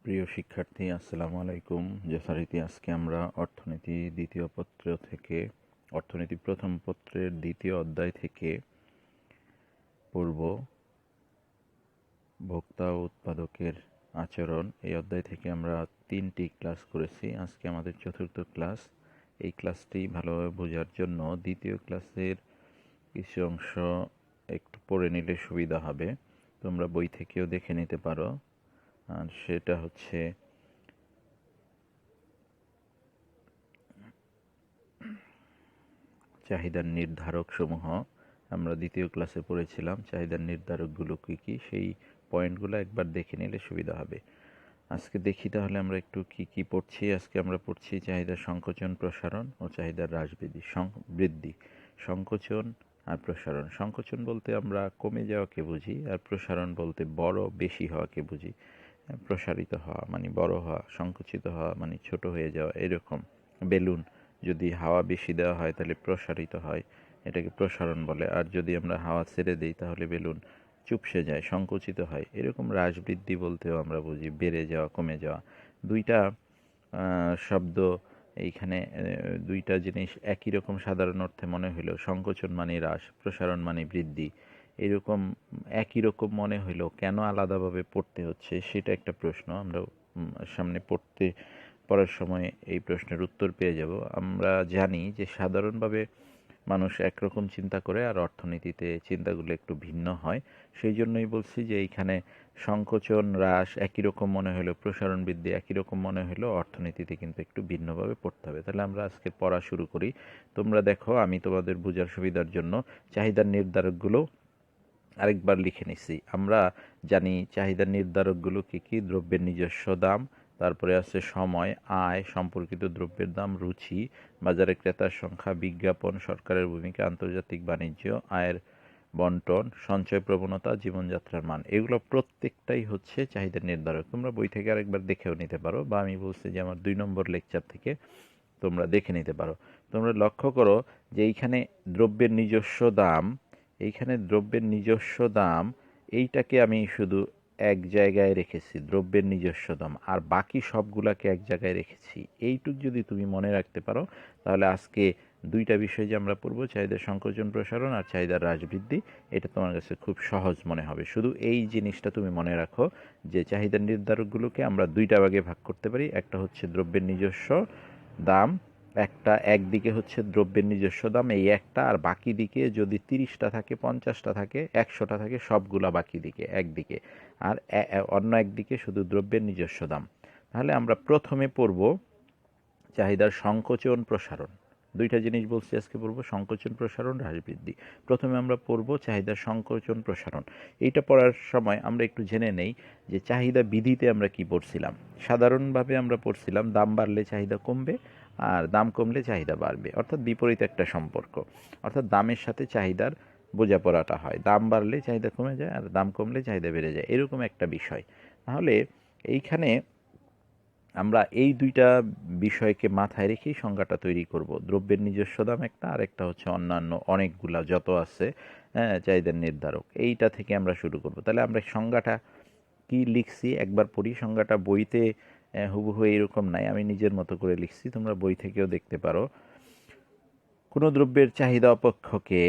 প্রিয় শিক্ষার্থী, আসসালামু আলাইকুম। যথারীতি আজকে আমরা অর্থনীতি দ্বিতীয় পত্র থেকে অর্থনীতি প্রথম পত্রের দ্বিতীয় অধ্যায় থেকে পূর্ব ভোক্তা ও উৎপাদকের আচরণ এই অধ্যায় থেকে আমরা 3টি ক্লাস করেছি। আজকে আমাদের চতুর্থ ক্লাস। এই ক্লাসটি ভালোভাবে বোঝার জন্য দ্বিতীয় ক্লাসের কিছু অংশ একটু পড়ে নিলে সুবিধা হবে। তোমরা বই থেকেও দেখে নিতে পারো। আর সেটা হচ্ছে চাহিদার নির্ধারক সমূহ। আমরা দ্বিতীয় ক্লাসে পড়েছিলাম চাহিদার নির্ধারকগুলো কী কী, সেই পয়েন্টগুলো একবার দেখে নিলে সুবিধা হবে। আজকে দেখি তাহলে আমরা একটু কি কি পড়ছি। আজকে আমরা পড়ছি চাহিদার সংকোচন, প্রসারণ ও চাহিদার হ্রাস বৃদ্ধি। সংকোচন আর প্রসারণ। সংকোচন বলতে আমরা কমে যাওয়াকে বুঝি, আর প্রসারণ বলতে বড় বেশি হওয়াকে বুঝি। প্রসারিত হওয়া মানে বড় হওয়া, সংকুচিত হওয়া মানে ছোট হয়ে যাওয়া। এরকম বেলুন যদি হাওয়া বেশি দেওয়া হয় তাহলে প্রসারিত হয়, এটাকে প্রসারণ বলে। আর যদি আমরা হাওয়া ছেড়ে দিই তাহলে বেলুন চুপসে যায়, সংকুচিত হয়। এরকম হ্রাস বৃদ্ধি বলতেও আমরা বুঝি বেড়ে যাওয়া, কমে যাওয়া। দুইটা শব্দ এইখানে, দুইটা জিনিস একই রকম সাধারণ অর্থে মনে হলেও সংকোচন মানে হ্রাস, প্রসারণ মানে বৃদ্ধি, এরকম একই রকম মনে হলেও কেন আলাদাভাবে পড়তে হচ্ছে সেটা একটা প্রশ্ন। আমরা সামনে পড়ার সময় এই প্রশ্নের উত্তর পেয়ে যাব। আমরা জানি যে সাধারণভাবে মানুষ একরকম চিন্তা করে, আর অর্থনীতিতে চিন্তাগুলো একটু ভিন্ন হয়। সেই জন্যই বলছি যে এইখানে সংকোচন হ্রাস একই রকম মনে হলেও, প্রসারণ বৃদ্ধি একই রকম মনে হলেও অর্থনীতিতে কিন্তু একটু ভিন্নভাবে পড়তে হবে। তাহলে আমরা আজকে পড়া শুরু করি। তোমরা দেখো, আমি তোমাদের বোঝার সুবিধার জন্য চাহিদার নির্ধারকগুলো আরেকবার লিখে নিছি। আমরা জানি চাহিদার নির্ধারকগুলো কী কী: দ্রব্যের নিজস্ব দাম, তারপরে আছে সময়, আয়, সম্পর্কিত দ্রব্যের দাম, রুচি, বাজারে ক্রেতার সংখ্যা, বিজ্ঞাপন, সরকারের ভূমিকা, আন্তর্জাতিক বাণিজ্য, আয়ের বন্টন, সঞ্চয় প্রবণতা, জীবনযাত্রার মান। এগুলো প্রত্যেকটাই হচ্ছে চাহিদার নির্ধারক। তোমরা বই থেকে আরেকবার দেখেও নিতে পারো, বা আমি বলছি যে আমার 2 নম্বর লেকচার থেকে তোমরা দেখে নিতে পারো। তোমরা লক্ষ্য করো যে এইখানে দ্রব্যের নিজস্ব দাম, এইখানে দ্রব্যের নিজস্ব দাম, এইটাকে আমি শুধু এক জায়গায় রেখেছি, দ্রব্যের নিজস্ব দাম, আর বাকি সবগুলাকে এক জায়গায় রেখেছি। এইটুক যদি তুমি মনে রাখতে পারো তাহলে আজকে দুইটা বিষয় যে আমরা পড়বো, চাহিদার সংকোচন প্রসারণ আর চাহিদার হ্রাস বৃদ্ধি, এটা তোমার কাছে খুব সহজ মনে হবে। শুধু এই জিনিসটা তুমি মনে রাখো যে চাহিদার নির্ধারকগুলোকে আমরা দুইটা ভাগে ভাগ করতে পারি। একটা হচ্ছে দ্রব্যের নিজস্ব দাম, একটা একদিকে হচ্ছে দ্রব্যের নিজস্ব দাম এই একটা, আর বাকি দিকে যদি 30টা থাকে, 50টা থাকে, 100টা থাকে, সবগুলা বাকি দিকে একদিকে, আর অন্য একদিকে শুধু দ্রব্যের নিজস্ব দাম। তাহলে আমরা প্রথমে পড়ব চাহিদার সংকোচন প্রসারণ। দুইটা জিনিস বলছি আজকে পড়ব, সংকোচন প্রসারণ, হ্রাস বৃদ্ধি। প্রথমে আমরা পড়ব চাহিদার সংকোচন প্রসারণ। এইটা পড়ার সময় আমরা একটু জেনে নেই যে চাহিদা বিধিতে আমরা কি পড়ছিলাম। সাধারণভাবে আমরা পড়ছিলাম দাম বাড়লে চাহিদা কমবে, আর দাম কমলে চাহিদা বাড়বে, অর্থাৎ বিপরীত একটা সম্পর্ক। অর্থাৎ দামের সাথে চাহিদার বোঝাপড়াটা হয়, দাম বাড়লে চাহিদা কমে যায় আর দাম কমলে চাহিদা বেড়ে যায়, এরকম একটা বিষয়। তাহলে এইখানে আমরা এই দুইটা বিষয়কে মাথায় রেখেই সংজ্ঞাটা তৈরি করব। দ্রব্যের নিজস্ব দাম একটা, আর একটা হচ্ছে অন্যান্য অনেকগুলা যত আছে চাহিদার নির্ধারক, এইটা থেকে আমরা শুরু করব। তাহলে আমরা সংজ্ঞাটা কি লিখছি একবার পড়ি। সংজ্ঞাটা বইতে হুবহু এরকম নাই, আমি নিজের মতো করে লিখছি, তোমরা বই থেকেও দেখতে পারো। কোনো দ্রব্যের চাহিদা অপেক্ষকে,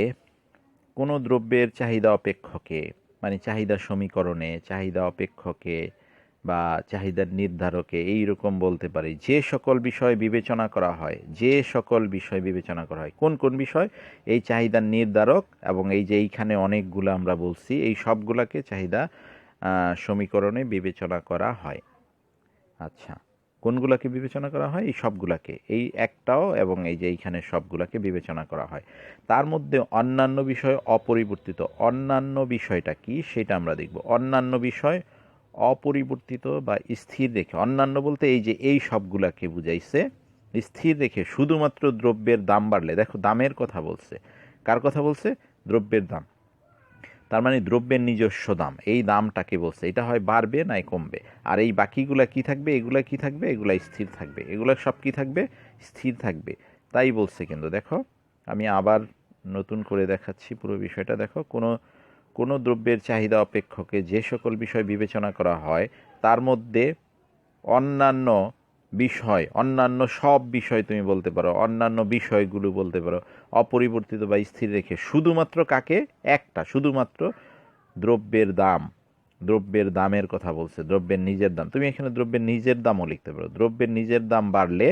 কোনো দ্রব্যের চাহিদা অপেক্ষকে মানে চাহিদা সমীকরণে, চাহিদা অপেক্ষকে বা চাহিদার নির্ধারকে এইরকম বলতে পারি যে সকল বিষয় বিবেচনা করা হয়, যে সকল বিষয় বিবেচনা করা হয়। কোন কোন বিষয়? এই চাহিদার নির্ধারক, এবং এই যে এইখানে অনেকগুলো আমরা বলছি, এই সবগুলাকে চাহিদা সমীকরণে বিবেচনা করা হয়। আচ্ছা, কোনগুলাকে বিবেচনা করা হয়? এই সবগুলাকে, এই একটাও এবং এই যে এইখানে সবগুলাকে বিবেচনা করা হয়। তার মধ্যে অন্যান্য বিষয় অপরিবর্তিত। অন্যান্য বিষয়টা কি সেটা আমরা দেখব। অন্যান্য বিষয় অপরিবর্তিত বা স্থির রেখে, অন্যান্য বলতে এই যে এই সবগুলাকে বুঝাইছে, স্থির রেখে শুধুমাত্র দ্রব্যের দাম বাড়লে, দেখো দামের কথা বলছে, কার কথা বলছে? দ্রব্যের দাম। তার মানে দ্রব্যের নিজস্ব দাম, এই দামটাকে বলছে, এটা হয় বাড়বে নাই কমবে। আর এই বাকিগুলা কি থাকবে? এগুলা কি থাকবে? এগুলা স্থির থাকবে। এগুলা সব কি থাকবে? স্থির থাকবে। তাই বলছে। কিন্তু দেখো, আমি আবার নতুন করে দেখাচ্ছি পুরো বিষয়টা। দেখো, কোনো দ্রব্যের চাহিদা অপেক্ষকে যে সকল বিষয় বিবেচনা করা হয় তার মধ্যে অন্যান্য বিষয়, অন্যান্য সব বিষয় তুমি বলতে পারো, অন্যান্য বিষয়গুলো বলতে পারো অপরিবর্তিত বা স্থির রেখে শুধুমাত্র কাকে, একটা শুধুমাত্র দ্রব্যের দাম, দ্রব্যের দামের কথা বলছে, দ্রব্যের নিজের দাম। তুমি এখানে দ্রব্যের নিজের দামও লিখতে পারো। দ্রব্যের নিজের দাম বাড়লে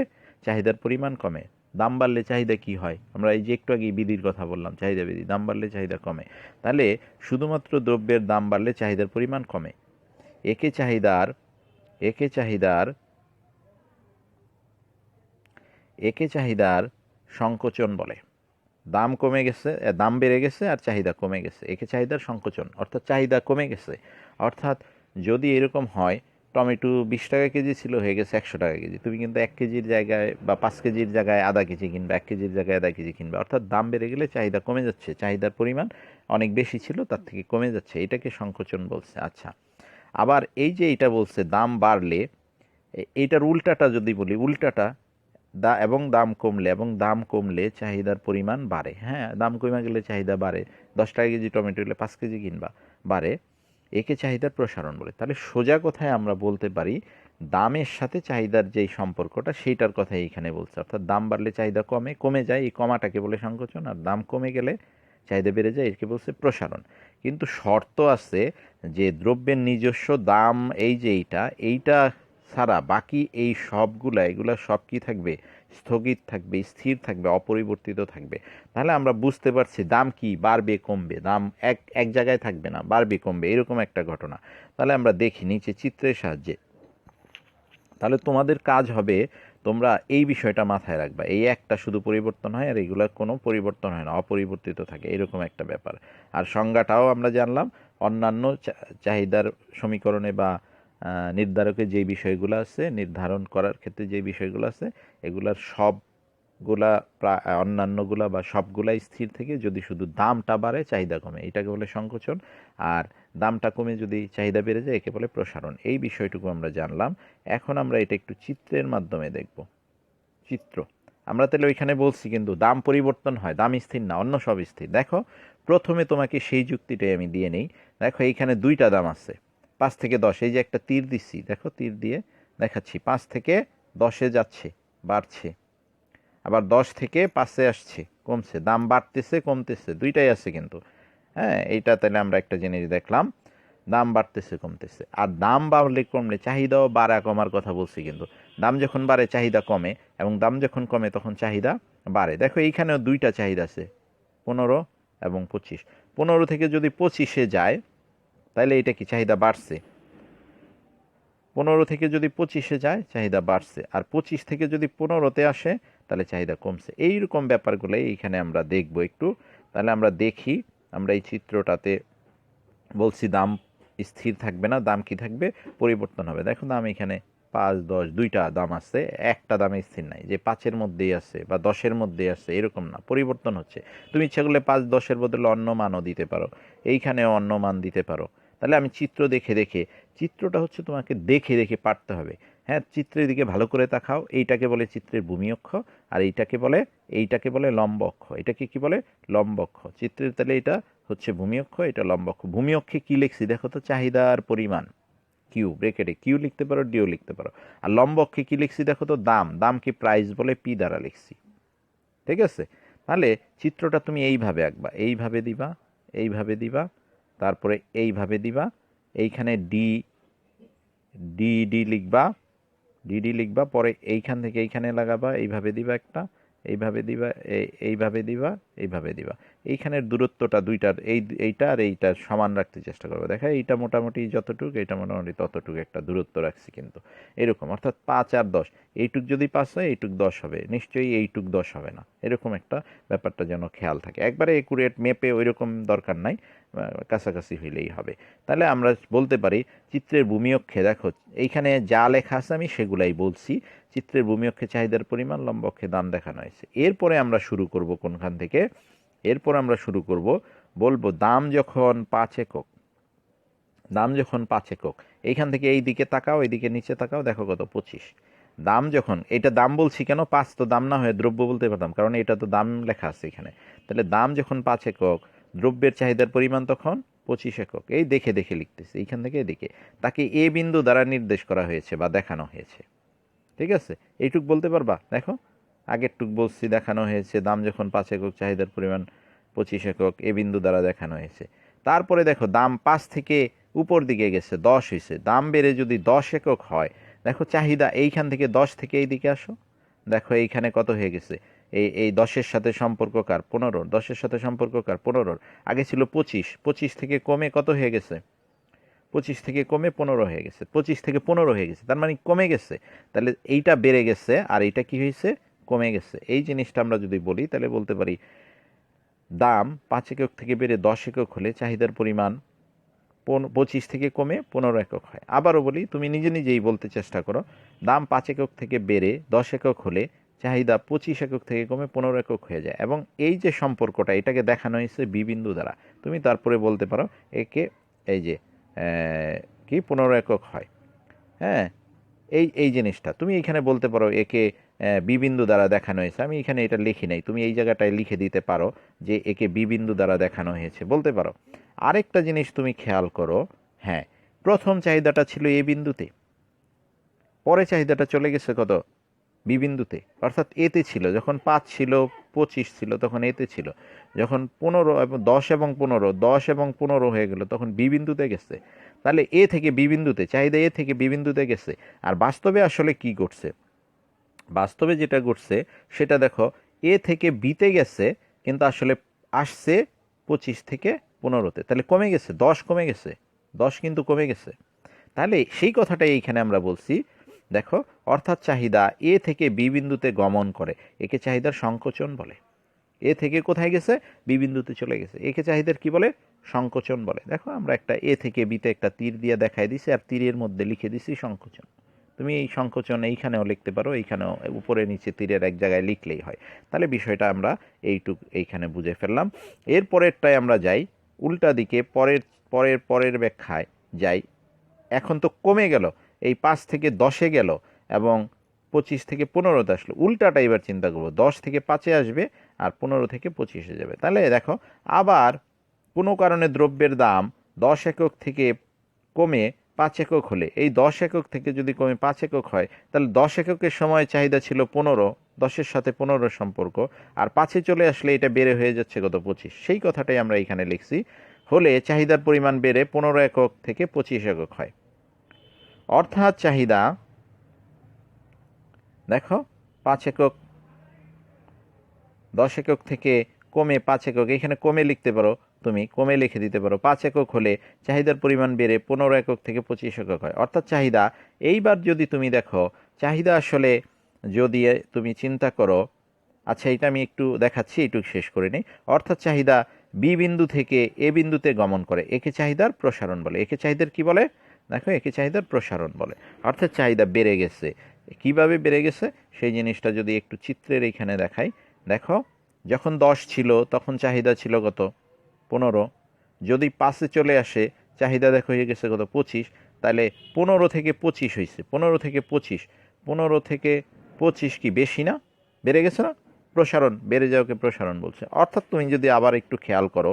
চাহিদার পরিমাণ কমে। দাম বাড়লে চাহিদা কি হয়? আমরা এই যে একটু আগে বিধির কথা বললাম, চাহিদা বিধি, দাম বাড়লে চাহিদা কমে। তাহলে শুধুমাত্র দ্রব্যের দাম বাড়লে চাহিদার পরিমাণ কমে। একে চাহিদার একে চাহিদার একে চাহিদার সংকোচন বলে। দাম কমে গেছে, দাম বেড়ে গেছে আর চাহিদা কমে গেছে, একে চাহিদার সংকোচন, অর্থাৎ চাহিদা কমে গেছে। অর্থাৎ যদি এরকম হয়, টমেটো 20 টাকা কেজি ছিল, হয়ে গেছে 100 টাকা কেজি, তুমি কিন্তু 1 কেজির জায়গায় বা 5 কেজির জায়গায় আধা কেজি কিনবে, 1 কেজির জায়গায় আধা কেজি কিনবে। অর্থাৎ দাম বেড়ে গেলে চাহিদা কমে যাচ্ছে, চাহিদার পরিমাণ অনেক বেশি ছিল তার থেকে কমে যাচ্ছে, এটাকে সংকোচন বলছে। আচ্ছা, আবার এই যে এটা বলছে দাম বাড়লে, এইটার উল্টাটা যদি বলি, উল্টাটা দাম কমলে চাহিদার পরিমাণ বাড়ে। হ্যাঁ, দাম কমে গেলে চাহিদা বাড়ে। 10 টাকা কেজি টমেটো হলে 5 কেজি কিনবা, বাড়ে। একে চাহিদার প্রসারণ বলে। তাহলে সোজা কথায় আমরা বলতে পারি দামের সাথে চাহিদার যেই সম্পর্কটা, সেইটার কথাই এখানে বলছে। অর্থাৎ দাম বাড়লে চাহিদা কমে যায়, এই কমাটাকে বলে সংকোচন, আর দাম কমে গেলে চাহিদা বেড়ে যায়, একে বলছে প্রসারণ। কিন্তু শর্ত আছে যে দ্রব্যের নিজস্ব দাম, এই যে এইটা ছাড়া বাকি এই এগুলা সব কি থাকবে? স্থগিত থাকবে, স্থির থাকবে, অপরিবর্তিত থাকবে। তাহলে আমরা বুঝতে পারছি দাম কি বাড়বে কমবে, দাম এক এক জায়গায় থাকবে না, বাড়বে কমবে, এরকম একটা ঘটনা। তাহলে আমরা দেখি নিচে চিত্রের সাহায্যে। তাহলে তোমাদের কাজ হবে, তোমরা এই বিষয়টা মাথায় রাখবা, এই একটা শুধু পরিবর্তন হয় আর এগুলোর কোনো পরিবর্তন হয় না, অপরিবর্তিত থাকে, এরকম একটা ব্যাপার। আর সংজ্ঞাটাও আমরা জানলাম, অন্যান্য চাহিদার সমীকরণে বা নির্ধারকে যে বিষয়গুলো আছে, নির্ধারণ করার ক্ষেত্রে যে বিষয়গুলো আছে, এগুলার সবগুলা অন্যান্যগুলা বা সবগুলাই স্থির থেকে যদি শুধু দামটা বাড়ে চাহিদা কমে, এটাকে বলে সংকোচন। আর দামটা কমে যদি চাহিদা বেড়ে যায়, একে বলে প্রসারণ। এই বিষয়টুকু আমরা জানলাম। এখন আমরা এটা একটু চিত্রের মাধ্যমে দেখব। চিত্র আমরা তাহলে ওইখানে বলছি কিন্তু দাম পরিবর্তন হয়, দাম স্থির না, অন্য সব স্থির। দেখো, প্রথমে তোমাকে সেই যুক্তিটাই আমি দিয়ে নেই। দেখো এইখানে দুইটা দাম আছে, 5 থেকে 10। এই যে একটা তীর দিচ্ছি, দেখো তীর দিয়ে দেখাচ্ছি, 5 থেকে 10-এ যাচ্ছে, বাড়ছে। আবার 10 থেকে 5-এ আসছে, কমছে। দাম বাড়তেছে কমতেছে দুইটাই আছে কিন্তু। হ্যাঁ, এইটা তাহলে আমরা একটা জিনিস দেখলাম, দাম বাড়তেছে কমতেছে। আর দাম বাড়লে কমলে চাহিদাও বাড়া কমার কথা বলছি কিন্তু। দাম যখন বাড়ে চাহিদা কমে, এবং দাম যখন কমে তখন চাহিদা বাড়ে। দেখো এইখানেও দুইটা চাহিদা আছে, 15 এবং 25। 15 থেকে যদি 25-এ যায়, তাহলে এটা কি চাহিদা বাড়ছে। 15 থেকে যদি 25-এ যায় চাহিদা বাড়ছে, আর 25 থেকে যদি 15-তে আসে তাহলে চাহিদা কমছে। এইরকম ব্যাপারগুলোই এইখানে আমরা দেখব একটু। তাহলে আমরা দেখি, আমরা এই চিত্রটাতে বলছি দাম স্থির থাকবে না, দাম কি থাকবে? পরিবর্তন হবে। দেখো দাম এখানে 5, 10 দুইটা দাম আছে, একটা দামে স্থির নাই, যে 5-এর মধ্যেই আছে বা 10-এর মধ্যেই আছে এরকম না, পরিবর্তন হচ্ছে। তুমি ইচ্ছা করলে 5, 10-এর বদলে অন্য মানও দিতে পারো, এইখানেও অন্য মান দিতে পারো। তাহলে আমি চিত্র দেখে দেখে, চিত্রটা হচ্ছে তোমাকে দেখে দেখে পারতে হবে। হ্যাঁ, চিত্রের দিকে ভালো করে তাকাও। এইটাকে বলে চিত্রের ভূমি অক্ষ, আর এইটাকে বলে লম্ব অক্ষ। এটাকে কি বলে? লম্ব অক্ষ। চিত্রের তাহলে এটা হচ্ছে ভূমি অক্ষ, এটা লম্ব অক্ষ। ভূমি অক্ষে কি লিখছি দেখো তো? চাহিদার পরিমাণ, কিউ, ব্রেকেটে কিউ লিখতে পারো, ডিও লিখতে পারো। আর লম্ব অক্ষে কি লিখছি দেখো তো? দাম। দাম কি প্রাইস বলে, পি দ্বারা লিখছি। ঠিক আছে? তাহলে চিত্রটা তুমি এইভাবে আঁকবা, এইভাবে দিবা, এইভাবে দিবা, তারপরে এইভাবে দিবা, এইখানে ডি ডি ডি লিখবা, ডিডি লিখবা, পরে এইখান থেকে এইখানে লাগাবা, এইভাবে দিবা একটা, এইভাবে দিবা, এইভাবে দিবা, এইভাবে দিবা। এইখানের দূরত্বটা দুইটার, এইটা আর এইটার সমান রাখতে চেষ্টা করবো। দেখা এইটা মোটামুটি যতটুক, এইটা মোটামুটি ততটুকু একটা দূরত্ব রাখছি কিন্তু। এরকম, অর্থাৎ 5 আর 10, এইটুক যদি 5 হয় এইটুক 10 হবে, নিশ্চয়ই এইটুক 10 হবে না। এরকম একটা ব্যাপারটা যেন খেয়াল থাকে। একবারে একুরেট মেপে ওইরকম দরকার নাই, কাছাকাছি হইলেই হবে। তাহলে আমরা বলতে পারি চিত্রের ভূমি অক্ষে, দেখো এইখানে যা লেখা আছে আমি সেগুলাই বলছি। চিত্রের ভূমি অক্ষে চাহিদার পরিমাণ, লম্ব অক্ষে দাম দেখানো হয়েছে। এরপরে আমরা শুরু করব কোনখান থেকে? এরপর আমরা শুরু করব, বলবো দাম যখন 5 একক, দাম যখন 5 একক, এইখান থেকে এই দিকে তাকাও, এইদিকে নিচে তাকাও, দেখো কত? 25। দাম যখন, এটা দাম বলছি কেন? 5 তো দাম না হয়ে দ্রব্য বলতে পারতাম, কারণ এটা তো দাম লেখা আছে এখানে। তাহলে দাম যখন 5 একক, দ্রব্যের চাহিদার পরিমাণ তখন 25 একক। এই দেখে দেখে লিখতেছি, এইখান থেকে এদিকে তাকে এ বিন্দু দ্বারা নির্দেশ করা হয়েছে বা দেখানো হয়েছে। ঠিক আছে, এইটুক বলতে পারবা? দেখো আগেরটুক বলছি, দেখানো হয়েছে দাম যখন 5 একক, চাহিদার পরিমাণ 25 একক, এ বিন্দু দ্বারা দেখানো হয়েছে। তারপরে দেখো দাম 5 থেকে উপর দিকে গেছে, 10 হয়েছে। দাম বেড়ে যদি 10 একক হয়, দেখো চাহিদা এইখান থেকে 10 থেকে এই দিকে আসো, দেখো এইখানে কত হয়ে গেছে। এই 10-এর সাথে সম্পর্ক কার? 15। 10-এর সাথে সম্পর্ক কার? 15। আগে ছিল 25, 25 থেকে কমে কত হয়ে গেছে? 25 থেকে কমে 15 হয়ে গেছে, 25 থেকে 15 হয়ে গেছে, তার মানে কমে গেছে। তাহলে এইটা বেড়ে গেছে আর এইটা কি হয়েছে? কমে গেছে। এই জিনিসটা আমরা যদি বলি তাহলে বলতে পারি দাম 5 একক থেকে বেড়ে 10 একক হলে চাহিদার পরিমাণ 25 থেকে কমে 15 একক হয়। আবারও বলি, তুমি নিজে নিজেই বলতে চেষ্টা করো, দাম 5 একক থেকে বেড়ে 10 একক হলে চাহিদা 25 একক থেকে কমে 15 একক হয়ে যায়। এবং এই যে সম্পর্কটা, এটাকে দেখানো হয়েছে বি বিন্দু দ্বারা। তুমি তারপরে বলতে পারো একে এই যে কি 15 একক হয়। হ্যাঁ, এই এই জিনিসটা তুমি এইখানে বলতে পারো একে বি বিন্দু দ্বারা দেখানো হয়েছে। আমি এখানে এটা লিখি নাই, তুমি এই জায়গাটায় লিখে দিতে পারো যে একে বি বিন্দু দ্বারা দেখানো হয়েছে, বলতে পারো। আরেকটা জিনিস তুমি খেয়াল করো, হ্যাঁ, প্রথম চাহিদাটা ছিল এ বিন্দুতে, পরে চাহিদাটা চলে গেছে কত? বি বিন্দুতে, অর্থাৎ এতে ছিল। যখন 5 ছিল, 25 ছিল, তখন এতে ছিল। যখন 15 এবং 10 এবং 15, 10 এবং 15 হয়ে গেল, তখন বি বিন্দুতে গেছে। তাহলে এ থেকে বি বিন্দুতে, চাহিদা এ থেকে বি বিন্দুতে গেছে। আর বাস্তবে আসলে কি ঘটছে? বাস্তবে যেটা ঘটছে সেটা দেখো, এ থেকে বিতে গেছে, কিন্তু আসলে আসছে 25 থেকে 15-তে। তাহলে কমে গেছে, 10 কমে গেছে, 10 কিন্তু কমে গেছে। তাহলে সেই কথাটাই এইখানে আমরা বলছি। দেখো, অর্থাৎ চাহিদা এ থেকে বি বিন্দুতে গমন করে, একে চাহিদার সংকোচন বলে। এ থেকে কোথায় গেছে? বি বিন্দুতে চলে গেছে, একে চাহিদার কি বলে? সংকোচন বলে। দেখো আমরা একটা এ থেকে বিতে একটা তীর দিয়ে দেখাই দিছি, আর তীরের মধ্যে লিখে দিছি সংকোচন। তুমি এই সংকোচন এইখানেও লিখতে পারো, এইখানেও উপরে নিচে তীরের এক জায়গায় লিখলেই হয়। তাহলে বিষয়টা আমরা এইখানে বুঝে ফেললাম। এর পরেরটায় আমরা যাই উল্টা দিকে, পরের পরের পরের ব্যাখ্যায় যাই। এখন তো কমে গেল, এই 5 থেকে 10-এ গেল এবং 25 থেকে 15-তে আসলো। উল্টাটা এবার চিন্তা করবো, 10 থেকে 5-এ আসবে আর 15 থেকে 25-এ যাবে। তাহলে দেখো, আবার কোনো কারণে দ্রব্যের দাম 10 একক থেকে কমে 5 একক হলে, এই 10 একক থেকে যদি কমে 5 একক হয়, তাহলে 10 এককের সময় চাহিদা ছিল 15, 10-এর সাথে 15 সম্পর্ক, আর 5-এ চলে আসলে এটা বেড়ে হয়ে যাচ্ছে কত? 25। সেই কথাটাই আমরা এখানে লিখছি, হলে চাহিদার পরিমাণ বেড়ে 15 একক থেকে 25 একক হয়। অর্থাৎ চাহিদা দেখো 5 একক, 10 একক থেকে কমে 5 একক, এখানে কমে লিখতে পারো, তুমি কমে লিখে দিতে পারো। 5 একক হলে চাহিদার পরিমাণ বেড়ে 15 একক থেকে 25 একক হয়। অর্থাৎ চাহিদা, এইবার যদি তুমি দেখো চাহিদা আসলে যদি তুমি চিন্তা করো, আচ্ছা এটা আমি একটু দেখাচ্ছি, একটু শেষ করে নিই। অর্থাৎ চাহিদা বি বিন্দু থেকে এ বিন্দুতে গমন করে, একে চাহিদার প্রসারণ বলে। একে চাহিদার কি বলে? দেখো, একে চাহিদার প্রসারণ বলে। অর্থাৎ চাহিদা বেড়ে গেছে। কিভাবে বেড়ে গেছে সেই জিনিসটা যদি একটু চিত্রের এইখানে দেখাই, দেখো যখন 10 ছিল তখন চাহিদা ছিল কত? 15। যদি 5-এ চলে আসে, চাহিদা দেখো হয়ে গেছে কত? 25। তাহলে 15 থেকে 25 হয়েছে, 15 থেকে 25, 15 থেকে 25 কি বেশি না? বেড়ে গেছে না? প্রসারণ, বেড়ে যাওয়াকে প্রসারণ বলছে। অর্থাৎ তুমি যদি আবার একটু খেয়াল করো,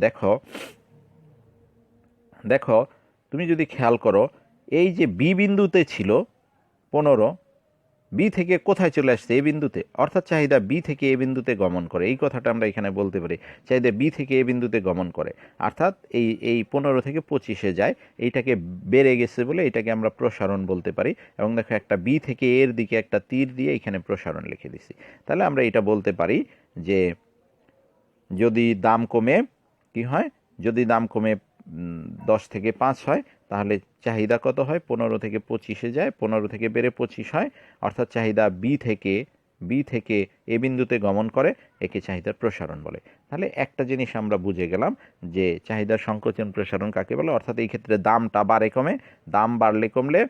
দেখো দেখো তুমি যদি খেয়াল করো, এই যে বি বিন্দুতে ছিল 15, বি থেকে কোথায় চলে আসছে? এ বিন্দুতে। অর্থাৎ চাহিদা বি থেকে এ বিন্দুতে গমন করে, এই কথাটা আমরা এখানে বলতে পারি। চাহিদা বি থেকে এ বিন্দুতে গমন করে, অর্থাৎ এই 15 থেকে 25-এ যায়। এইটাকে বেড়ে গেছে বলে এটাকে আমরা প্রসারণ বলতে পারি। এবং দেখো, একটা বি থেকে এর দিকে একটা তীর দিয়ে এখানে প্রসারণ লিখে দিছি। তাহলে আমরা এটা বলতে পারি যে যদি দাম কমে কি হয়? যদি দাম কমে 10 থেকে 5 হয়, তাহলে চাহিদা কত হয়? 15 থেকে 25-এ যায়, 15 থেকে বেড়ে 25 হয়। অর্থাৎ চাহিদা বি থেকে এ বিন্দুতে গমন করে, একে চাহিদার প্রসারণ বলে। তাহলে একটা জিনিস আমরা বুঝে গেলাম যে চাহিদার সংকোচন প্রসারণ কাকে বলে। অর্থাৎ এই ক্ষেত্রে দামটা বাড়ে কমে, দাম বাড়লে কমলে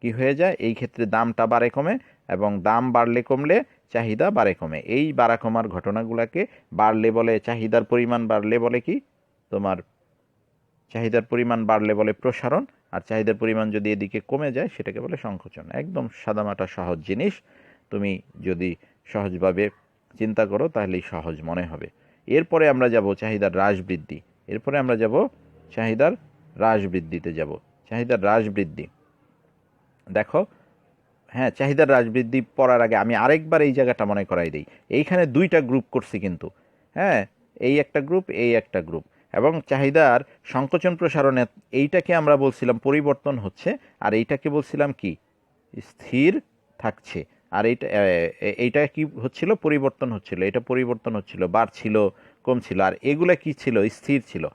কি হয়ে যায়? এই ক্ষেত্রে দামটা বাড়ে কমে, এবং দাম বাড়লে কমলে চাহিদা বাড়ে কমে। এই বাড়া কমার ঘটনাগুলোকে বাড়লে বলে, চাহিদার পরিমাণ বাড়লে বলে কি তোমার, চাহিদার পরিমাণ বাড়লে বলে প্রসারণ, আর চাহিদার পরিমাণ যদি এদিকে কমে যায় সেটাকে বলে সংকোচন। একদম সাদামাটা সহজ জিনিস, তুমি যদি সহজভাবে চিন্তা করো তাহলেই সহজ মনে হবে। এরপরে আমরা যাব চাহিদার হ্রাস বৃদ্ধি, এরপরে আমরা যাব চাহিদার হ্রাস বৃদ্ধিতে যাব। চাহিদার হ্রাস বৃদ্ধি, দেখো হ্যাঁ, চাহিদার হ্রাস বৃদ্ধি পড়ার আগে আমি আরেকবার এই জায়গাটা মনে করাই দিই। এইখানে দুইটা গ্রুপ করছি কিন্তু, হ্যাঁ, এই একটা গ্রুপ, এই একটা গ্রুপ, এবং চাহিদার সংকোচন প্রসারণে এইটাকে আমরা বলছিলাম পরিবর্তন হচ্ছে, আর এইটাকে বলছিলাম কি স্থির থাকছে। আর এইটা কি হচ্ছিল, পরিবর্তন হচ্ছিল, এটা পরিবর্তন হচ্ছিল, বাড়ছিল, কমছিল, আর এগুলা কি ছিল, স্থির ছিল।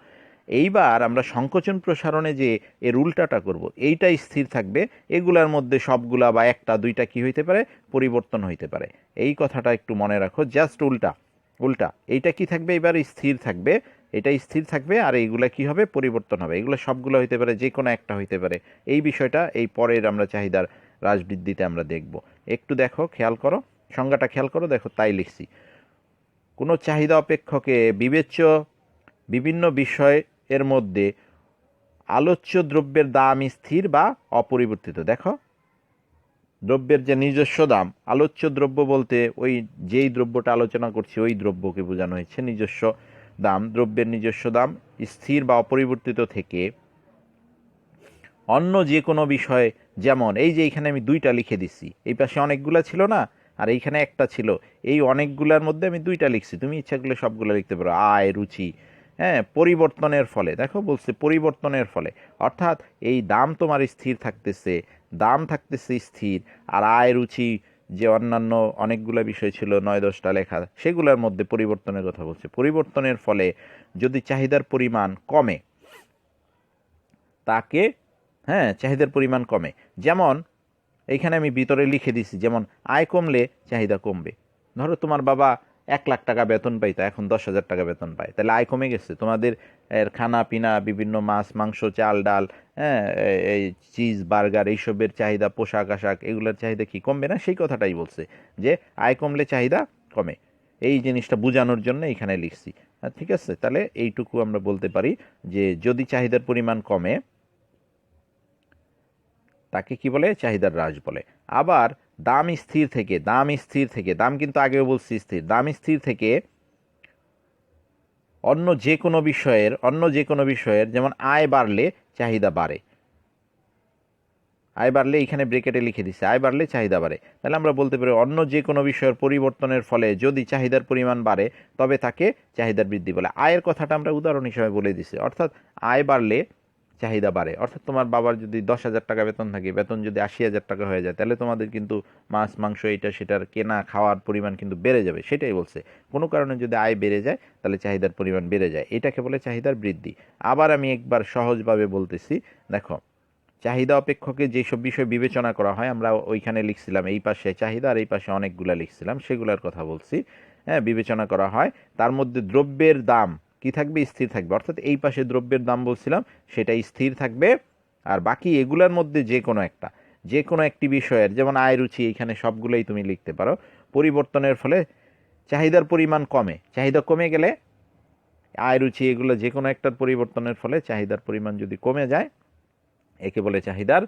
এইবার আমরা সংকোচন প্রসারণে যে এর উল্টাটা করব, এইটা স্থির থাকবে, এগুলার মধ্যে সবগুলা বা একটা দুইটা কি হইতে পারে, পরিবর্তন হইতে পারে। এই কথাটা একটু মনে রাখো, জাস্ট উল্টা উল্টা। এইটা কি থাকবে, এবার স্থির থাকবে, এটা স্থির থাকবে, আর এইগুলা কি হবে, পরিবর্তন হবে। এগুলো সবগুলো হইতে পারে, যে কোনো একটা হইতে পারে। এই বিষয়টা এই পরের আমরা চাহিদার হ্রাস বৃদ্ধিতে আমরা দেখব। একটু দেখো, খেয়াল করো, সংজ্ঞাটা খেয়াল করো, দেখো তাই লিখছি। কোনো চাহিদা অপেক্ষকে বিবেচ্য বিভিন্ন বিষয় এর মধ্যে আলোচ্য দ্রব্যের দাম স্থির বা অপরিবর্তিত। দেখো, দ্রব্যের যে নিজস্ব দাম, আলোচ্য দ্রব্য বলতে ওই যেই দ্রব্যটা আলোচনা করছি ওই দ্রব্যকে বোঝানো হয়েছে। নিজস্ব দাম, দ্রব্যের নিজস্ব দাম স্থির বা অপরিবর্তিত থেকে অন্য যে কোনো বিষয়, যেমন এই যে এইখানে আমি দুইটা লিখে দিচ্ছি, এই পাশে অনেকগুলা ছিল না, আর এইখানে একটা ছিল, এই অনেকগুলার মধ্যে আমি দুইটা লিখছি, তুমি ইচ্ছা করলে সবগুলো লিখতে পারো। আয়, রুচি, হ্যাঁ, পরিবর্তনের ফলে, দেখো বলছে পরিবর্তনের ফলে, অর্থাৎ এই দাম তোমার স্থির থাকতেছে, দাম থাকতেছে স্থির, আর আয়, রুচি, যে অন্যান্য অনেকগুলো বিষয় ছিল 9-10টা লেখা, সেগুলোর মধ্যে পরিবর্তনের কথা বলছে। পরিবর্তনের ফলে যদি চাহিদার পরিমাণ কমে, তাকে, হ্যাঁ, চাহিদার পরিমাণ কমে, যেমন এইখানে আমি ভিতরে লিখে দিছি, যেমন আয় কমলে চাহিদা কমবে। ধরো তোমার বাবা 1 লাখ টাকা বেতন পাইতো, এখন 10,000 টাকা বেতন পায়, তাহলে আয় কমে গেছে। তোমাদের খানা পিনা, বিভিন্ন মাছ মাংস, চাল ডাল, হ্যাঁ, এই চিজ বার্গার, এইসবের চাহিদা, পোশাক আশাক, এগুলোর চাহিদা কি কমবে না? সেই কথাটাই বলছে যে আয় কমলে চাহিদা কমে। এই জিনিসটা বোঝানোর জন্য এখানে লিখছি। ঠিক আছে, তাহলে এইটুকু আমরা বলতে পারি যে যদি চাহিদার পরিমাণ কমে, তাকে কি বলে, চাহিদার হ্রাস বলে। আবার দাম স্থির থেকে, দাম কিন্তু আগেও বলছি স্থির, দাম স্থির থেকে অন্য যে কোনো বিষয়ের যেমন আয় বাড়লে চাহিদা বাড়ে। আয় বাড়লে, এখানে ব্রেকেটে লিখে দিচ্ছে, আয় বাড়লে চাহিদা বাড়ে। তাহলে আমরা বলতে পারি অন্য যে কোনো বিষয়ের পরিবর্তনের ফলে যদি চাহিদার পরিমাণ বাড়ে, তবে তাকে চাহিদার বৃদ্ধি বলে। আয়ের কথাটা আমরা উদাহরণ হিসেবে বলে দিচ্ছি, অর্থাৎ আয় বাড়লে চাহিদা বাড়ে। অর্থাৎ তোমার বাবার যদি 10,000 টাকা বেতন থাকে, বেতন যদি 80,000 টাকা হয়ে যায়, তাহলে তোমাদের কিন্তু মাছ মাংস এটা সেটার কেনা খাওয়ার পরিমাণ কিন্তু বেড়ে যাবে। সেটাই বলছে, কোনো কারণে যদি আয় বেড়ে যায়, তাহলে চাহিদার পরিমাণ বেড়ে যায়, এটাকে বলে চাহিদার বৃদ্ধি। আবার আমি একবার সহজভাবে বলতেছি, দেখো, চাহিদা অপেক্ষকে যেসব বিষয় বিবেচনা করা হয়, আমরা ওইখানে লিখছিলাম এই পাশে চাহিদা আর এই পাশে অনেকগুলা লিখছিলাম, সেগুলোর কথা বলছি। হ্যাঁ, বিবেচনা করা হয়, তার মধ্যে দ্রব্যের দাম কি থাকবে, স্থির থাকবে। অর্থাৎ এই পাশে দ্রব্যের দাম বলছিলাম, সেটা স্থির থাকবে, আর বাকি এগুলার মধ্যে যে কোনো একটি বিষয়ের, যেমন আয়, রুচি, এইখানে সবগুলোই তুমি লিখতে পারো, পরিবর্তনের ফলে চাহিদার পরিমাণ কমে। চাহিদা কমে গেলে আয়, রুচি, এগুলো যে কোনো একটার পরিবর্তনের ফলে চাহিদার পরিমাণ যদি কমে যায়, একে বলে চাহিদার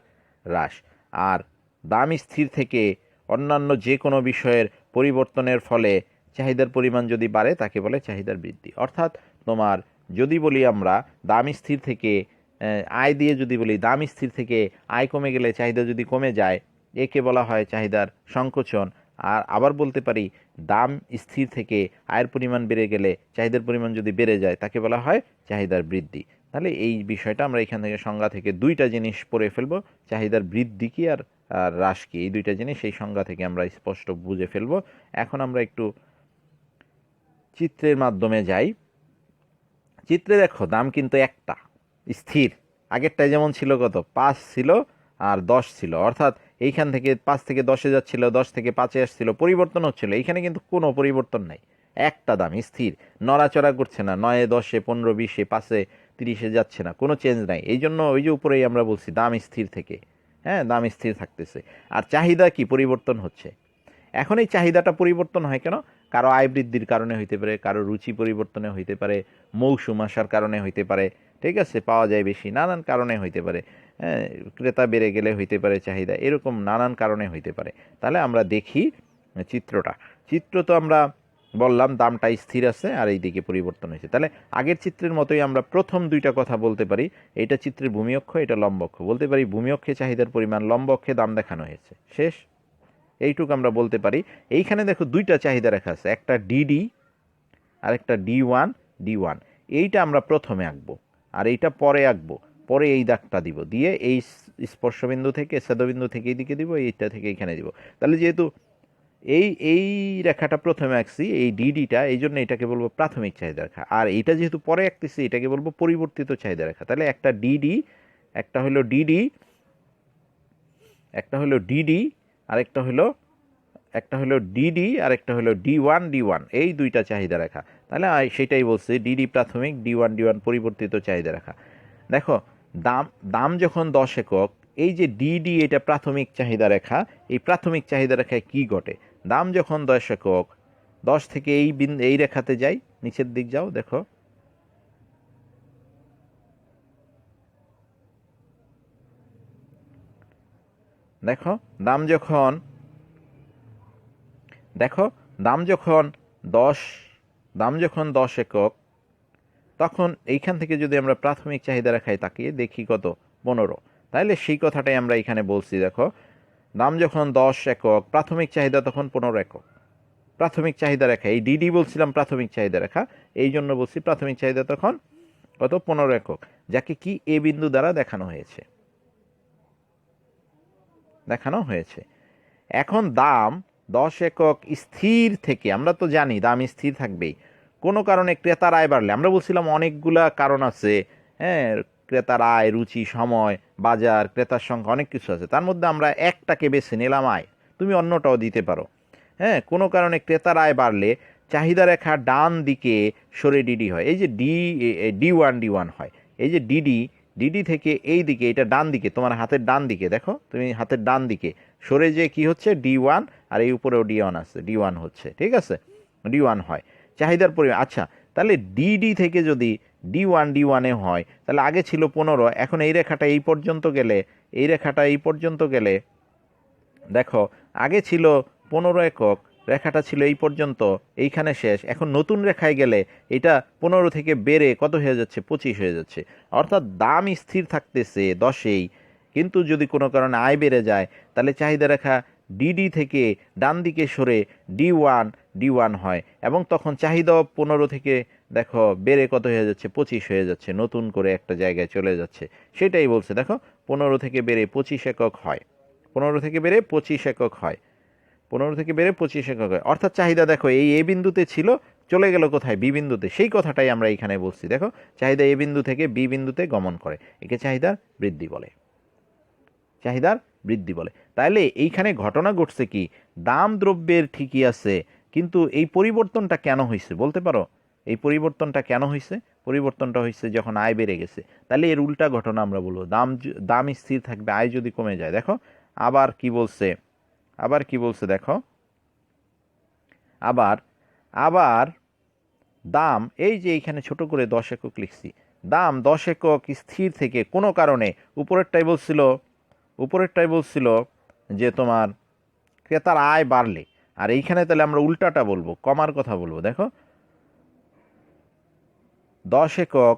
হ্রাস। আর দাম স্থির থেকে অন্যান্য যে কোনো বিষয়ের পরিবর্তনের ফলে চাহিদার পরিমাণ যদি বাড়ে, তাকে বলে চাহিদার বৃদ্ধি। অর্থাৎ তোমার যদি বলি আমরা দাম স্থির থেকে, আয় দিয়ে যদি বলি দাম স্থির থেকে আয় কমে গেলে চাহিদা যদি কমে যায়, একে বলা হয় চাহিদার সংকোচন। আর আবার বলতে পারি দাম স্থির থেকে আয়ের পরিমাণ বেড়ে গেলে চাহিদার পরিমাণ যদি বেড়ে যায়, তাকে বলা হয় চাহিদার বৃদ্ধি। তাহলে এই বিষয়টা আমরা এখান থেকে সংজ্ঞা থেকে দুইটা জিনিস পড়ে ফেলবো, চাহিদার বৃদ্ধি কি আর হ্রাস কি, এই দুইটা জিনিস এই সংজ্ঞা থেকে আমরা স্পষ্ট বুঝে ফেলবো। এখন আমরা একটু চিত্রের মাধ্যমে যাই। চিত্রে দেখো, দাম কিন্তু একটা স্থির, আগেরটায় যেমন ছিল কত, 5 ছিল আর 10 ছিল, অর্থাৎ এইখান থেকে 5 থেকে 10-এ যাচ্ছিল, 10 থেকে 5-এ আসছিল, পরিবর্তন হচ্ছিল। এইখানে কিন্তু কোনো পরিবর্তন নাই, একটা দাম স্থির, নড়াচড়া করছে না, 9-এ, 10-এ, 15, 20-এ, 5-এ, 30-এ যাচ্ছে না, কোনো চেঞ্জ নাই। এই জন্য ওই যে উপরেই আমরা বলছি দাম স্থির থেকে, হ্যাঁ, দাম স্থির থাকতেছে। আর চাহিদা কি, পরিবর্তন হচ্ছে। এখন এই চাহিদাটা পরিবর্তন হয় কেন? কারো আয় বৃদ্ধির কারণে হইতে পারে, কারো রুচি পরিবর্তনে হইতে পারে, মৌসুম আসার কারণে হইতে পারে, ঠিক আছে, পাওয়া যায় বেশি, নানান কারণে হইতে পারে, হ্যাঁ, ক্রেতা বেড়ে গেলে হইতে পারে চাহিদা, এরকম নানান কারণে হইতে পারে। তাহলে আমরা দেখি চিত্রটা। চিত্র তো আমরা বললাম দামটা স্থির আছে আর এই দিকে পরিবর্তন হয়েছে। তাহলে আগের চিত্রের মতোই আমরা প্রথম দুইটা কথা বলতে পারি, এটা চিত্রের ভূমি অক্ষ, এটা লম্ব অক্ষ। বলতে পারি ভূমি অক্ষে চাহিদার পরিমাণ, লম্ব অক্ষে দাম দেখানো হয়েছে, শেষ। এইটুকু আমরা বলতে পারি। এইখানে দেখো দুইটা চাহিদা রেখা আছে, একটা ডিডি আর একটা ডি ওয়ান। এইটা আমরা প্রথমে আঁকবো আর এইটা পরে আঁকবো, পরে এই দাগটা দিব, দিয়ে এই স্পর্শবিন্দু থেকে ছেদবিন্দু থেকে এইদিকে দিব, এইটা থেকে এইখানে দিব। তাহলে যেহেতু এই রেখাটা প্রথমে আঁকছি, এই ডিডিটা, এই জন্য এটাকে বলবো প্রাথমিক চাহিদা রেখা। আর এইটা যেহেতু পরে আঁকতেছি, এটাকে বলবো পরিবর্তিত চাহিদা রেখা। তাহলে একটা ডিডি, একটা হলো ডিডি, একটা হলো ডিডি, আরেকটা হলো একটা হলো ডিডি আর একটা হলো ডি ওয়ান, এই দুইটা চাহিদা রেখা। তাহলে সেটাই বলছে ডিডি প্রাথমিক, ডি ওয়ান পরিবর্তিত চাহিদা রেখা। দেখো দাম দাম যখন 10 একক, এই যে ডিডি এটা প্রাথমিক চাহিদা রেখা, এই প্রাথমিক চাহিদা রেখায় কি ঘটে? দাম যখন 10 একক, 10 থেকে এই রেখাতে যাই, নিচের দিক যাও, দেখো দেখো দাম যখন দেখো দাম যখন 10 দাম যখন 10 একক, তখন এইখান থেকে যদি আমরা প্রাথমিক চাহিদা রেখায় তাকিয়ে দেখি কত, 15। তাইলে সেই কথাটাই আমরা এখানে বলছি। দেখো দাম যখন 10 একক, প্রাথমিক চাহিদা তখন 15 একক। প্রাথমিক চাহিদা রেখা, এই ডিডি বলছিলাম প্রাথমিক চাহিদা রেখা, এই জন্য বলছি প্রাথমিক চাহিদা তখন কত, 15 একক, যাকে কি এ বিন্দু দ্বারা দেখানো হয়েছে। এখন দাম 10 একক স্থির থেকে, আমরা তো জানি দাম স্থির থাকবেই। কোনো কারণে ক্রেতার আয় বাড়লে, আমরা বলছিলাম অনেকগুলা কারণ আছে, হ্যাঁ, ক্রেতার আয়, রুচি, সময়, বাজার, ক্রেতার সংখ্যা, অনেক কিছু আছে। তার মধ্যে আমরা একটাকে বেছে নিলাম আয়, তুমি অন্যটাও দিতে পারো। হ্যাঁ, কোনো কারণে ক্রেতার আয় বাড়লে চাহিদা রেখা ডান দিকে সরে ডিডি হয়। এই যে ডি ওয়ান হয়, এই যে ডিডি থেকে এই দিকে, এটা ডান দিকে, তোমার হাতের ডান দিকে, দেখো তুমি হাতের ডান দিকে সরে যে কি হচ্ছে, ডি ওয়ান, আর এই উপরেও ডি ওয়ান আছে, ডি ওয়ান হচ্ছে, ঠিক আছে, ডি ওয়ান হয় চাহিদার পরিমাণ। আচ্ছা, তাহলে ডিডি থেকে যদি ডি ওয়ানে হয়, তাহলে আগে ছিল 15, এখন এই রেখাটা এই পর্যন্ত গেলে দেখো আগে ছিল 15 একক, রেখাটা ছিল এই পর্যন্ত, এইখানে শেষ। এখন নতুন রেখায় গেলে এটা 15 থেকে বেড়ে কত হয়ে যাচ্ছে, 25 হয়ে যাচ্ছে। অর্থাৎ দাম স্থির থাকতেছে 10এই, কিন্তু যদি কোনো কারণে আয় বেড়ে যায়, তাহলে চাহিদা রেখা ডিডি থেকে ডান দিকে সরে ডি ওয়ান হয়, এবং তখন চাহিদাও 15 থেকে দেখো বেড়ে কত হয়ে যাচ্ছে, 25 হয়ে যাচ্ছে, নতুন করে একটা জায়গায় চলে যাচ্ছে। সেটাই বলছে, দেখো 15 থেকে বেড়ে 25 একক হয়, 15 থেকে বেড়ে 25 একক হয়, 15 থেকে বেড়ে 25 একক হয়। অর্থাৎ চাহিদা দেখো এই এ বিন্দুতে ছিল, চলে গেল কোথায়, বি বিন্দুতে। সেই কথাটাই আমরা এখানে বলছি। দেখো চাহিদা এ বিন্দু থেকে বি বিন্দুতে গমন করে, একে চাহিদার বৃদ্ধি বলে। তাইলে এইখানে ঘটনা ঘটছে কি, দাম দ্রব্যের ঠিকই আছে, কিন্তু এই পরিবর্তনটা কেন হয়েছে বলতে পারো? এই পরিবর্তনটা কেন হয়েছে? পরিবর্তনটা হয়েছে যখন আয় বেড়ে গেছে। তাহলে এর উল্টা ঘটনা আমরা বলবো, দাম স্থির থাকবে, আয় যদি কমে যায়। দেখো আবার কি বলছে দেখো, আবার দাম, এই যে এইখানে ছোট করে 10 একক লিখছি, দাম 10 একক স্থির থেকে কোনো কারণে, উপরেরটাই বলছিল যে তোমার ক্রেতার আয় বাড়লে, আর এইখানে তাহলে আমরা উল্টাটা বলবো, কমার কথা বলবো। দেখো 10 একক,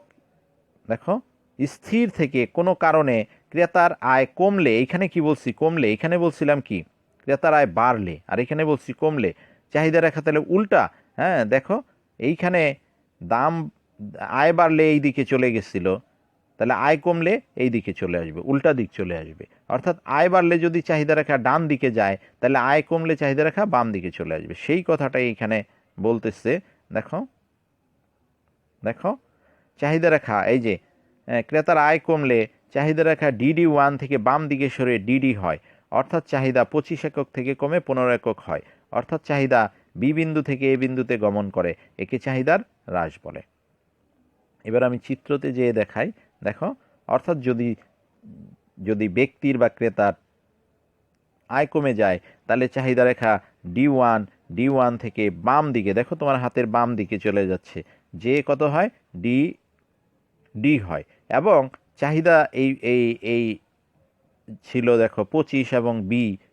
দেখো স্থির থেকে কোনো কারণে ক্রেতার আয় কমলে, এইখানে কি বলছি, কমলে, এখানে বলছিলাম কি ক্রেতার আয় বাড়লে, আর এখানে বলছি কমলে, চাহিদা রেখা তাহলে উল্টা। হ্যাঁ, দেখো এইখানে দাম, আয় বাড়লে এই দিকে চলে গেছিল, তাহলে আয় কমলে এই দিকে চলে আসবে, উল্টা দিক চলে আসবে। অর্থাৎ আয় বাড়লে যদি চাহিদা রেখা ডান দিকে যায়, তাহলে আয় কমলে চাহিদা রেখা বাম দিকে চলে আসবে। সেই কথাটাই এইখানে বলতেছে। দেখো দেখো চাহিদা রেখা, এই যে ক্রেতার আয় কমলে চাহিদা রেখা ডি ওয়ান থেকে বাম দিকে সরে ডিডি হয়, অর্থাৎ চাহিদা 25 একক থেকে কমে 15 একক হয়, অর্থাৎ চাহিদা বি বিন্দু থেকে এ বিন্দুতে গমন করে, একে চাহিদার হ্রাস বলে। এবার আমি চিত্রতে যেয়ে দেখাই। দেখো অর্থাৎ যদি ব্যক্তির বা ক্রেতার আয় কমে যায়, তাহলে চাহিদা রেখা ডি ওয়ান থেকে বাম দিকে, দেখো তোমার হাতের বাম দিকে চলে যাচ্ছে, যে কত হয়, ডি হয়। এবং চাহিদা এই এই এই ছিল দেখো 25, এবং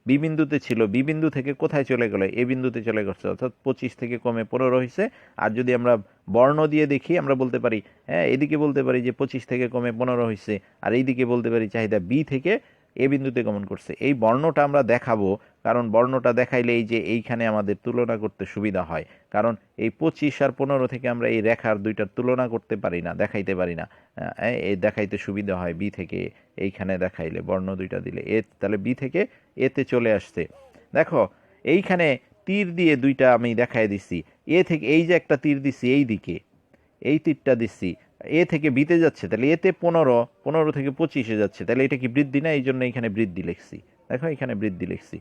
বি বিন্দুতে ছিল, বি বিন্দু থেকে কোথায় চলে গেল, এ বিন্দুতে চলে গেছে, অর্থাৎ 25 থেকে কমে 15 হয়েছে। আর যদি আমরা বর্ণ দিয়ে দেখি আমরা বলতে পারি, হ্যাঁ, এদিকে বলতে পারি যে 25 থেকে কমে 15 হয়েছে, আর এইদিকে বলতে পারি চাহিদা বি থেকে এ বিন্দুতে গমন করছে। এই বর্ণটা আমরা দেখাবো, কারণ বর্ণটা দেখাইলে এই যে এইখানে আমাদের তুলনা করতে সুবিধা হয়। কারণ এই 25 আর 15 থেকে আমরা এই রেখার দুইটার তুলনা করতে পারি না, দেখাইতে পারি না। এই দেখাইতে সুবিধা হয় বি থেকে এইখানে দেখাইলে, বর্ণ দুইটা দিলে। তাহলে বি থেকে এতে চলে আসছে। দেখো এইখানে তীর দিয়ে দুইটা আমি দেখাই দিচ্ছি। এ থেকে এই যে একটা তীর দিচ্ছি এই দিকে, এই তীরটা দিচ্ছি, এ থেকে বিতে যাচ্ছে, তাহলে এতে 15 থেকে 25-এ যাচ্ছে, তাহলে এটা কি বৃদ্ধি না? এই জন্য এখানে বৃদ্ধি লিখছি। দেখো এখানে বৃদ্ধি লিখছি।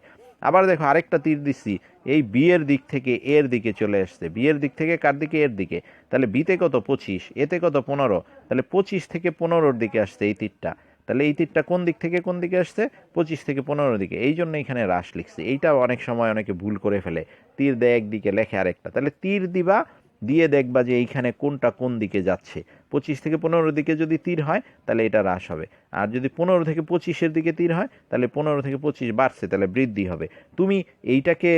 আবার দেখো আরেকটা তীর দিচ্ছি, এই বি এর দিক থেকে এর দিকে চলে আসছে, বি এর দিক থেকে কার দিকে? এর দিকে। তাহলে বিতে কত? 25, এতে কত? 15, তাহলে 25 থেকে 15-র দিকে আসছে এই তীরটা। তাহলে এই তীরটা কোন দিক থেকে কোন দিকে আসছে? 25 থেকে 15-র দিকে। এই জন্য এখানে হ্রাস লিখছি। এইটা অনেক সময় অনেকে ভুল করে ফেলে, তীর দেয় একদিকে লেখে আরেকটা। তাহলে তীর দিবা, দিয়ে দেখবা যে এইখানে কোনটা কোন দিকে যাচ্ছে। 25 থেকে 15-র দিকে যদি তীর হয় তাহলে এটা হ্রাস হবে, আর যদি 15 থেকে 25-এর দিকে তীর হয় তাহলে 15 থেকে 25 বাড়ছে, তাহলে বৃদ্ধি হবে। তুমি এইটাকে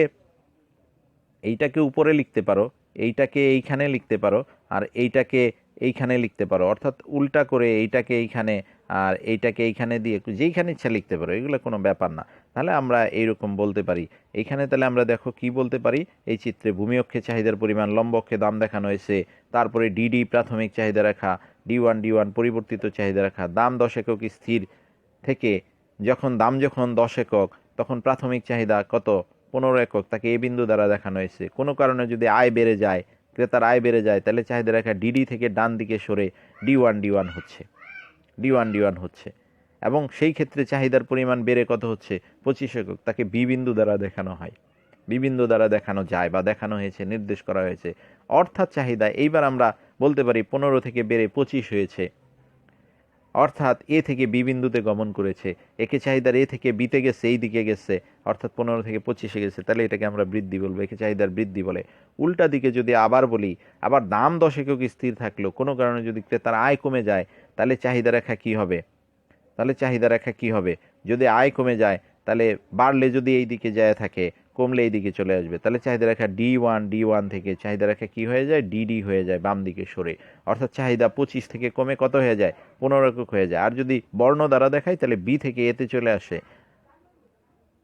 উপরে লিখতে পারো, এইটাকে এইখানে লিখতে পারো, আর এইটাকে এইখানে লিখতে পারো, অর্থাৎ উল্টা করে এইটাকে এইখানে আর এইটাকে এইখানে দিয়ে যেইখানে ইচ্ছা লিখতে পারো, এগুলো কোনো ব্যাপার না। তাহলে আমরা এইরকম বলতে পারি এইখানে। তাহলে আমরা দেখো কি বলতে পারি, এই চিত্রে ভূমি অক্ষে চাহিদার পরিমাণ, লম্ব অক্ষে দাম দেখানো হয়েছে, তারপরে ডিডি প্রাথমিক চাহিদা রেখা, ডি ওয়ান পরিবর্তিত চাহিদা রেখা, দাম 10 একক স্থির থেকে দাম যখন 10 একক তখন প্রাথমিক চাহিদা কত? 15 একক, তাকে এ বিন্দু দ্বারা দেখানো হয়েছে। কোনো কারণে যদি আয় বেড়ে যায়, ক্রেতার আয় বেড়ে যায়, তাহলে চাহিদা রেখা ডিডি থেকে ডান দিকে সরে ডি ওয়ান হচ্ছে। এবং সেই ক্ষেত্রে চাহিদার পরিমাণ বেড়ে কত হচ্ছে? 25 একক, তাকে বি বিন্দু দ্বারা দেখানো হয়, বি বিন্দু দ্বারা দেখানো যায় বা দেখানো হয়েছে, নির্দেশ করা হয়েছে। অর্থাৎ চাহিদা এইবার আমরা বলতে পারি 15 থেকে বেড়ে 25 হয়েছে, অর্থাৎ এ থেকে বি বিন্দুতে গমন করেছে। একে চাহিদার এ থেকে বিতে গেছে, এই দিকে গেছে, অর্থাৎ 15 থেকে 25-এ গেছে, তাহলে এটাকে আমরা বৃদ্ধি বলবো, একে চাহিদার বৃদ্ধি বলে। উল্টা দিকে যদি আবার বলি, আবার দাম 10 একক স্থির থাকলো, কোনো কারণে যদি ক্রেতার আয় কমে যায়, তাহলে চাহিদা রেখা কি হবে? যদি আয় কমে যায়, তাহলে বাড়লে যদি এই দিকে যায় থাকে, কমলে এই দিকে চলে আসবে, তাহলে চাহিদা রেখা ডি ওয়ান থেকে চাহিদা রেখা কি হয়ে যায়? ডিডি হয়ে যায়, বাম দিকে সরে। অর্থাৎ চাহিদা 25 থেকে কমে কত হয়ে যায়? 15 একক হয়ে যায়। আর যদি বর্ণ দ্বারা দেখাই তাহলে বি থেকে এতে চলে আসে,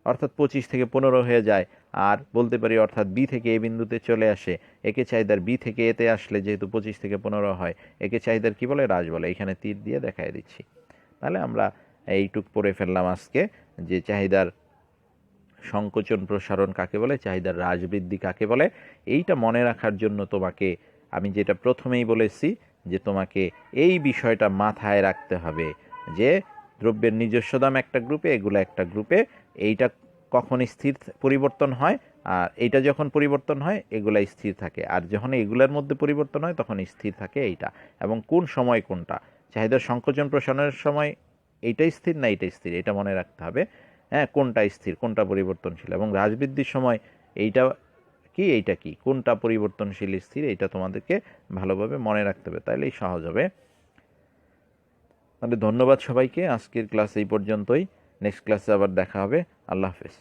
অর্থাৎ 25 থেকে 15 হয়ে যায়। আর বলতে পারি অর্থাৎ বি থেকে এ বিন্দুতে চলে আসে। একে চাহিদার বি থেকে এতে আসলে যেহেতু 25 থেকে 15 হয়, একে চাহিদার কি বলে? হ্রাস বলে। এখানে তীর দিয়ে দেখাই দিচ্ছি। তাহলে আমরা এইটুক পড়ে ফেললাম আজকে, যে চাহিদার সংকোচন প্রসারণ কাকে বলে, চাহিদার হ্রাস বৃদ্ধি কাকে বলে। এইটা মনে রাখার জন্য তোমাকে আমি যেটা প্রথমেই বলেছি, যে তোমাকে এই বিষয়টা মাথায় রাখতে হবে যে দ্রব্যের নিজস্ব দাম একটা গ্রুপে, এগুলো একটা গ্রুপে, এইটা কখন স্থির পরিবর্তন হয়, আর এইটা যখন পরিবর্তন হয় এগুলা স্থির থাকে, আর যখন এগুলোর মধ্যে পরিবর্তন হয় তখন স্থির থাকে এইটা। এবং কোন সময় কোনটা, চাহিদার সংকোচন প্রসারণের সময় এইটাই স্থির না এইটাই স্থির, এটা মনে রাখতে হবে। হ্যাঁ, কোনটা স্থির কোনটা পরিবর্তনশীল, এবং হ্রাস বৃদ্ধির সময় এইটা কি কোনটা পরিবর্তনশীল স্থির, এটা তোমাদেরকে ভালোভাবে মনে রাখতে হবে, তাইলেই সহজ হবে। তাহলে ধন্যবাদ সবাইকে, আজকের ক্লাস এই পর্যন্তই। নেক্সট ক্লাসে আবার দেখা হবে। আল্লাহ হাফেজ।